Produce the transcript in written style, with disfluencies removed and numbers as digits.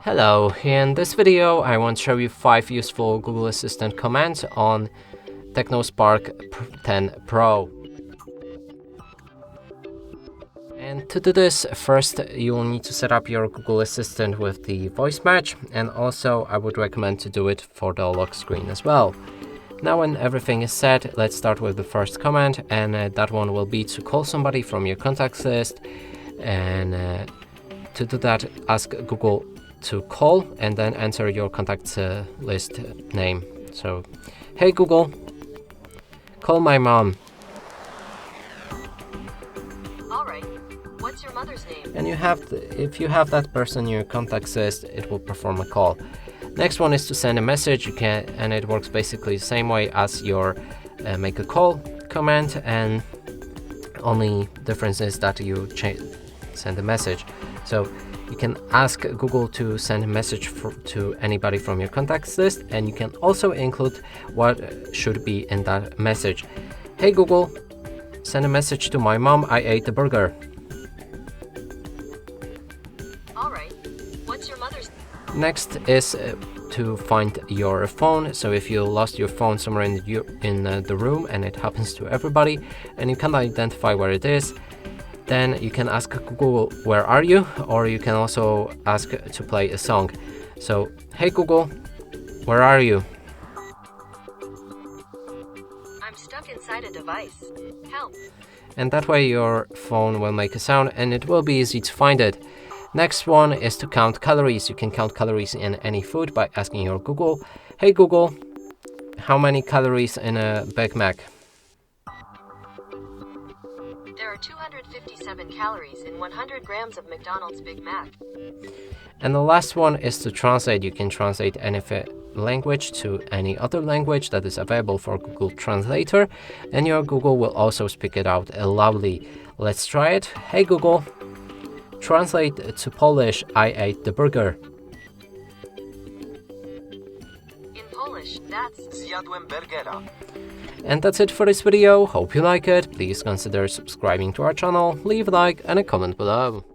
Hello, in this video I want to show you 5 useful Google Assistant commands on TECNO Spark 10 Pro. And to do this, first you will need to set up your Google Assistant with the voice match, and also I would recommend to do it for the lock screen as well. Now when everything is set, let's start with the first command, and that one will be to call somebody from your contacts list. And to do that, ask Google to call and then enter your contacts list name. So, hey Google, call my mom. Alright, what's your mother's name? And if you have that person in your contacts list, it will perform a call. Next one is to send a message. And it works basically the same way as your make a call command, and only difference is that you send a message. So you can ask Google to send a message to anybody from your contacts list, and you can also include what should be in that message. Hey Google, send a message to my mom, I ate a burger. Alright, what's your mother's name? Next is to find your phone. So if you lost your phone somewhere in the room, and it happens to everybody, and you can't identify where it is, then you can ask Google, where are you? Or you can also ask to play a song. So, hey Google, where are you? I'm stuck inside a device. Help. And that way your phone will make a sound, and it will be easy to find it. Next one is to count calories. You can count calories in any food by asking your Google, hey Google, how many calories in a Big Mac? There are 257 calories in 100 grams of McDonald's Big Mac. And the last one is to translate. You can translate any language to any other language that is available for Google Translator, and your Google will also speak it out loudly. Let's try it. Hey Google, translate to Polish, I ate the burger. In Polish, that's Zjadłem burgera. And that's it for this video. Hope you like it. Please consider subscribing to our channel, leave a like and a comment below.